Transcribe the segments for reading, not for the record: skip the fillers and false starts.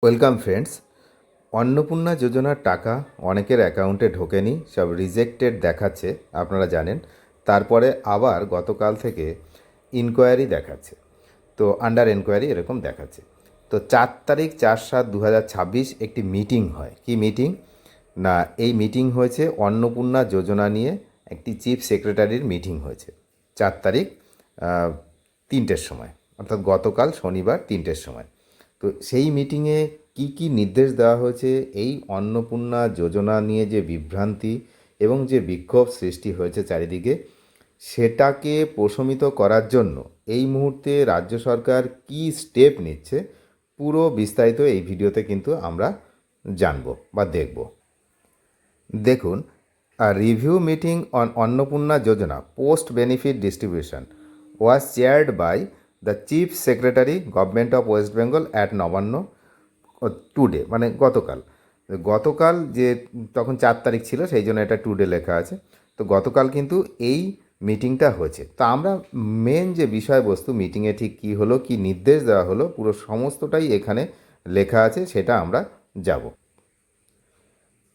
Welcome friends. Annapurna যোজনার টাকা অনেকের অ্যাকাউন্টে ঢোকেনি, সব রিজেক্টেড দেখাচ্ছে, আপনারা জানেন। তারপরে আবার গতকাল থেকে ইনকোয়ারি দেখাচ্ছে, তো আন্ডার এনকোয়ারি এরকম দেখাচ্ছে। তো 4 তারিখ 4/7/2026 একটি মিটিং হয়। কি মিটিং না, এই মিটিং হয়েছে অন্নপূর্ণা যোজনা নিয়ে। একটি চিফ সেক্রেটারির মিটিং হয়েছে 4 তারিখ 3টের সময়, অর্থাৎ গতকাল শনিবার 3টের সময়। তো সেই মিটিংয়ে কি কি নির্দেশ দেওয়া হয়েছে, এই অন্নপূর্ণা যোজনা নিয়ে যে বিভ্রান্তি এবং যে বিক্ষোভ সৃষ্টি হয়েছে চারিদিকে, সেটাকে প্রশমিত করার জন্য এই মুহূর্তে রাজ্য সরকার কি স্টেপ নিচ্ছে, পুরো বিস্তারিত এই ভিডিওতে কিন্তু আমরা জানব বা দেখব। দেখুন, review meeting on Annapurna Yojana post benefit distribution was chaired by the chief secretary government of West Bengal at Nabanna today, মানে গতকাল। গতকাল যে তখন 4 তারিখ ছিল, সেই জন্য এটা টুডে লেখা আছে। তো গতকাল কিন্তু এই মিটিংটা হয়েছে। তো আমরা মেন যে বিষয়বস্তু মিটিংয়ে ঠিক কী হলো, কি নির্দেশ দেওয়া হলো, পুরো সমস্তটাই এখানে লেখা আছে, সেটা আমরা যাব।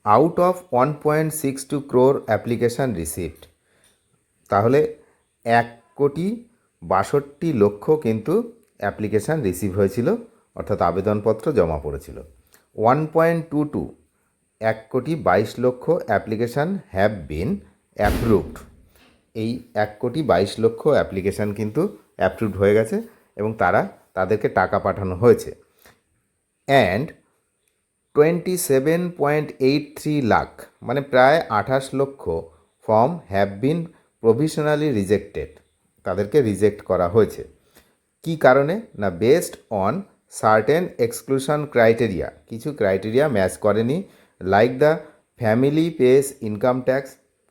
Out of 1.62 crore application received, তাহলে 1,62,00,000 কিন্তু অ্যাপ্লিকেশান রিসিভ হয়েছিল, অর্থাৎ আবেদনপত্র জমা পড়েছিল। 1.22, 1,22,00,000 অ্যাপ্লিকেশান হ্যাভ বিন অ্যাপ্রুভড। এই 1,22,00,000 অ্যাপ্লিকেশান কিন্তু অ্যাপ্রুভড হয়ে গেছে এবং তাদেরকে টাকা পাঠানো হয়েছে। অ্যান্ড 27.83 লাখ, মানে প্রায় 28 লক্ষ form have been provisionally rejected, তাদেরকে রিজেক্ট করা হয়েছে। কি কারণে না, based on certain exclusion criteria, কিছু ক্রাইটেরিয়া ম্যাচ করেনি। Like the family pace income tax,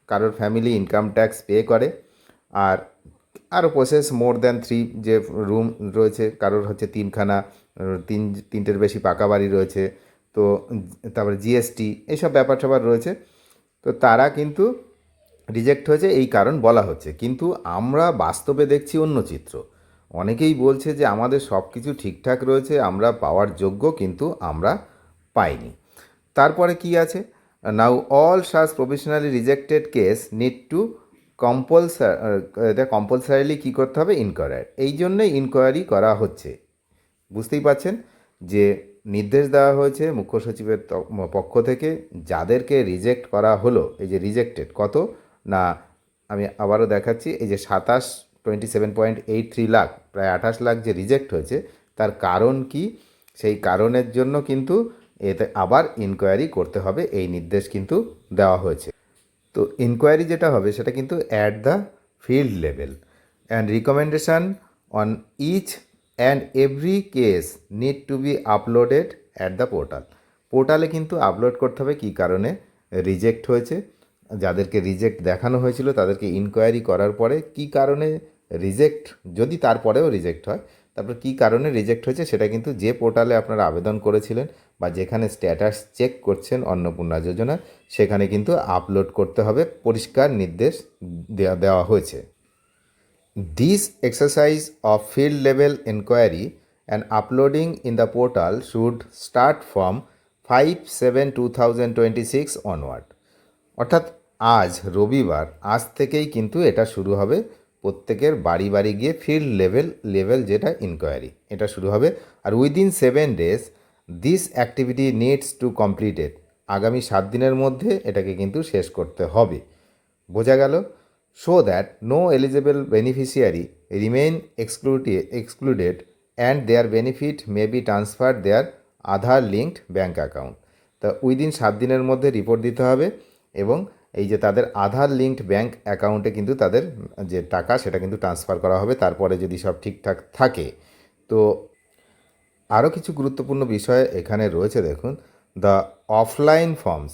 কারোর ফ্যামিলি ইনকাম ট্যাক্স পে করে, আর আরও প্রসেস মোর দ্যান 3 যে রুম রয়েছে, কারোর হচ্ছে 3খানা, তিনটের বেশি পাকা বাড়ি রয়েছে, তো তারপরে জিএসটি, এইসব ব্যাপার স্যাপার রয়েছে। তো তারা কিন্তু রিজেক্ট হয়েছে, এই কারণ বলা হচ্ছে। কিন্তু আমরা বাস্তবে দেখছি অন্য চিত্র। অনেকেই বলছে যে আমাদের সব কিছু ঠিকঠাক রয়েছে, আমরা পাওয়ার যোগ্য, কিন্তু আমরা পাইনি। তারপরে কি আছে, now all such professionally rejected case need to compulsorily কী করতে হবে, ইনকোয়ারি। এই জন্যই ইনকোয়ারি করা হচ্ছে। বুঝতেই পারছেন যে নির্দেশ দেওয়া হয়েছে মুখ্য সচিবের পক্ষ থেকে, যাদেরকে রিজেক্ট করা হলো, এই যে রিজেক্টেড কত না, আমি আবারও দেখাচ্ছি, এই যে 27.83 লাখ, প্রায় 28 লাখ যে রিজেক্ট হয়েছে, তার কারণ কি, সেই কারণের জন্য কিন্তু এতে আবার ইনকোয়ারি করতে হবে, এই নির্দেশ কিন্তু দেওয়া হয়েছে। তো ইনকোয়ারি যেটা হবে সেটা কিন্তু at the field level, and recommendation on each and every case need to be uploaded at the পোর্টালে কিন্তু আপলোড করতে হবে কী কারণে রিজেক্ট হয়েছে। যাদেরকে রিজেক্ট দেখানো হয়েছিল তাদেরকে ইনকোয়ারি করার পরে কী কারণে রিজেক্ট, যদি তারপরেও রিজেক্ট হয়, তারপর কী কারণে রিজেক্ট হয়েছে সেটা কিন্তু যে পোর্টালে আপনারা আবেদন করেছিলেন বা যেখানে স্ট্যাটাস চেক করছেন অন্নপূর্ণা যোজনা, সেখানে কিন্তু আপলোড করতে হবে, পরিষ্কার নির্দেশ দেওয়া হয়েছে। This exercise of field level enquiry and uploading in the portal should start from 5/7/2026 onward, অর্থাৎ আজ রবিবার, আজ থেকেই কিন্তু এটা শুরু হবে। প্রত্যেকের বাড়ি বাড়ি গিয়ে ফিল্ড লেভেল যেটা ইনকোয়ারি, এটা শুরু হবে। আর within 7 days this activity needs to completed, আগামী 7 দিনের মধ্যে এটাকে কিন্তু শেষ করতে হবে। বোঝা গেল? So that no eligible beneficiary remain excluded and their benefit may be transfer their Aadhaar linked bank account. তা উইদিন 7 দিনের মধ্যে রিপোর্ট দিতে হবে, এবং এই যে তাদের আধার লিঙ্কড ব্যাঙ্ক অ্যাকাউন্টে কিন্তু তাদের যে টাকা সেটা কিন্তু ট্রান্সফার করা হবে, তারপরে যদি সব ঠিকঠাক থাকে। তো আরও কিছু গুরুত্বপূর্ণ বিষয় এখানে রয়েছে, দেখুন। The offline forms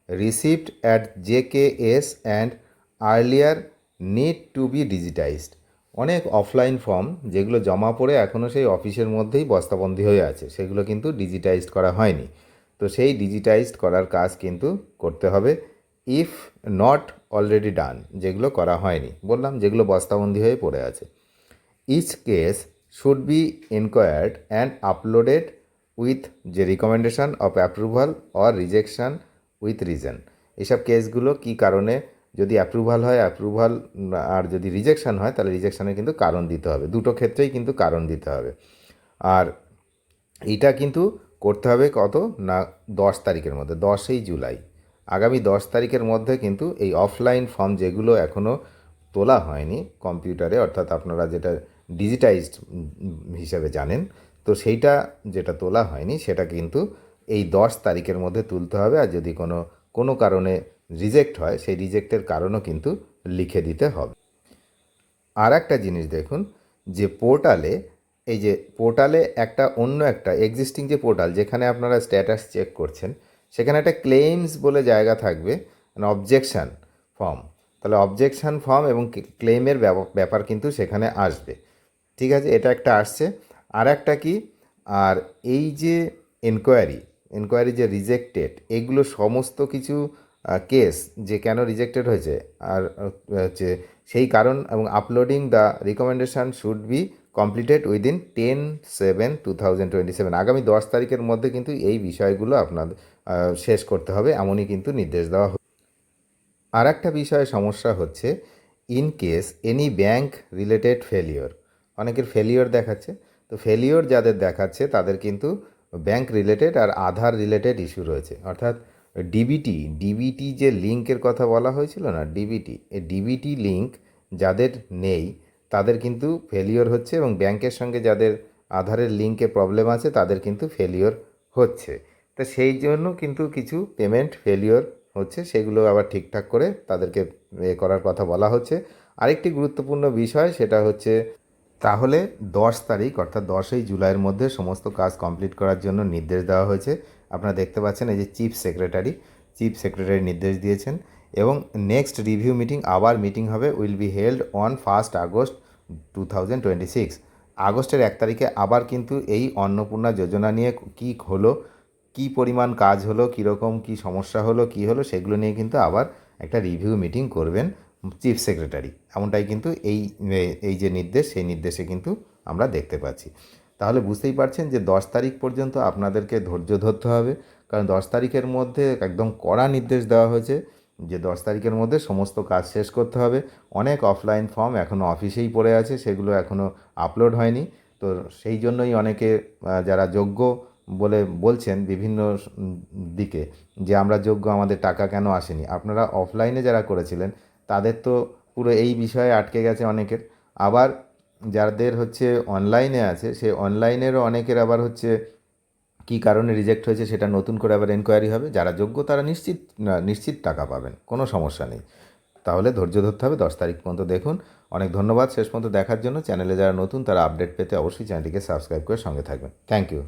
received at JKS and earlier need to be digitised. অনেক অফলাইন ফর্ম যেগুলো জমা পড়ে এখনও সেই অফিসের মধ্যেই বস্তাবন্দি হয়ে আছে, সেগুলো কিন্তু ডিজিটাইজড করা হয়নি। তো সেই ডিজিটাইজড করার কাজ কিন্তু করতে হবে, ইফ নট অলরেডি ডান, যেগুলো করা হয়নি, বললাম যেগুলো বস্তাবন্দি হয়ে পড়ে আছে। Each case should be inquired and uploaded with যে recommendation of approval or rejection with reason. এসব কেসগুলো কি কারণে, যদি অ্যাপ্রুভাল হয় অ্যাপ্রুভাল, আর যদি রিজেকশন হয় তাহলে রিজেকশনের কিন্তু কারণ দিতে হবে, দুটো ক্ষেত্রেই কিন্তু কারণ দিতে হবে। আর এইটা কিন্তু করতে হবে কত না, 10 তারিখের মধ্যে, 10 জুলাই, আগামী 10 তারিখের মধ্যে কিন্তু এই অফলাইন ফর্ম যেগুলো এখনও তোলা হয়নি কম্পিউটারে, অর্থাৎ আপনারা যেটা ডিজিটাইজড হিসাবে জানেন, তো সেইটা যেটা তোলা হয়নি সেটা কিন্তু এই 10 তারিখের মধ্যে তুলতে হবে। আর যদি কোনো কারণে রিজেক্ট হয় সেই রিজেক্টের কারণও কিন্তু লিখে দিতে হবে। আর একটা জিনিস দেখুন, যে পোর্টালে, এই যে পোর্টালে অন্য একটা এক্সিস্টিং যে পোর্টাল যেখানে আপনারা স্ট্যাটাস চেক করছেন, সেখানে একটা ক্লেইমস বলে জায়গা থাকবে, মানে অবজেকশান ফর্ম। তাহলে অবজেকশান ফর্ম এবং ক্লেইমের ব্যাপার কিন্তু সেখানে আসবে। ঠিক আছে, এটা একটা আসছে। আর একটা কি, আর এই যে এনকোয়ারি যে রিজেক্টেড, এগুলো সমস্ত কিছু কেস যে কেন রিজেক্টেড হয়েছে, আর হচ্ছে সেই কারণ, এবং uploading the recommendation should be completed within 10/7/2027, আগামী 10 তারিখের মধ্যে কিন্তু এই বিষয়গুলো আপনাদের শেষ করতে হবে, এমনই কিন্তু নির্দেশ দেওয়া হবে। আর একটা বিষয়ে সমস্যা হচ্ছে, in case any bank related failure, অনেকের ফেলিওর দেখাচ্ছে, তো ফেলিওর যাদের দেখাচ্ছে তাদের কিন্তু ব্যাংক রিলেটেড আর আধার রিলেটেড ইস্যু রয়েছে, অর্থাৎ ডিবিটি যে লিঙ্কের কথা বলা হয়েছিল না, এই ডিবিটি লিঙ্ক যাদের নেই তাদের কিন্তু ফেলিওর হচ্ছে, এবং ব্যাংকের সঙ্গে যাদের আধারের লিঙ্কে প্রবলেম আছে তাদের কিন্তু ফেলিওর হচ্ছে। তা সেই জন্য কিন্তু কিছু পেমেন্ট ফেলিওর হচ্ছে, সেগুলো আবার ঠিকঠাক করে তাদেরকে করার কথা বলা হচ্ছে। আরেকটি গুরুত্বপূর্ণ বিষয় সেটা হচ্ছে, তাহলে 10 তারিখ অর্থাৎ 10 জুলাইয়ের মধ্যে সমস্ত কাজ কমপ্লিট করার জন্য নির্দেশ দেওয়া হয়েছে। আপনারা দেখতে পাচ্ছেন এই যে চিফ সেক্রেটারি নির্দেশ দিয়েছেন, এবং নেক্সট রিভিউ মিটিং, আবার মিটিং হবে, will be held on 1 August 2026। আগস্টের 1 তারিখে আবার কিন্তু এই অন্নপূর্ণা যোজনা নিয়ে কী হলো, কী পরিমাণ কাজ হলো, কীরকম কী সমস্যা হলো, কী হলো, সেগুলো নিয়ে কিন্তু আবার একটা রিভিউ মিটিং করবেন চিফ সেক্রেটারি, এমনটাই কিন্তু এই যে নির্দেশ, সেই নির্দেশে কিন্তু আমরা দেখতে পাচ্ছি। তাহলে বুঝতেই পারছেন যে 10 তারিখ পর্যন্ত আপনাদেরকে ধৈর্য ধরতে হবে, কারণ 10 তারিখের মধ্যে একদম কড়া নির্দেশ দেওয়া হয়েছে যে 10 তারিখের মধ্যে সমস্ত কাজ শেষ করতে হবে। অনেক অফলাইন ফর্ম এখনও অফিসেই পড়ে আছে, সেগুলো এখনও আপলোড হয়নি। তো সেই জন্যই অনেকে যারা যোগ্য বলে বলছেন বিভিন্ন দিকে যে আমরা যোগ্য, আমাদের টাকা কেন আসেনি, আপনারা অফলাইনে যারা করেছিলেন তাদের তো পুরো এই বিষয়ে আটকে গেছে অনেকের। আবার যাদের হচ্ছে অনলাইনে আছে, সেই অনলাইনেরও অনেকের আবার হচ্ছে কী কারণে রিজেক্ট হয়েছে সেটা নতুন করে আবার এনকোয়ারি হবে। যারা যোগ্য তারা নিশ্চিত টাকা পাবেন, কোনো সমস্যা নেই। তাহলে ধৈর্য ধরতে হবে, 10 তারিখ পর্যন্ত দেখুন। অনেক ধন্যবাদ শেষ পর্যন্ত দেখার জন্য। চ্যানেলে যারা নতুন তারা আপডেট পেতে অবশ্যই চ্যানেলটিকে সাবস্ক্রাইব করে সঙ্গে থাকবেন। Thank you.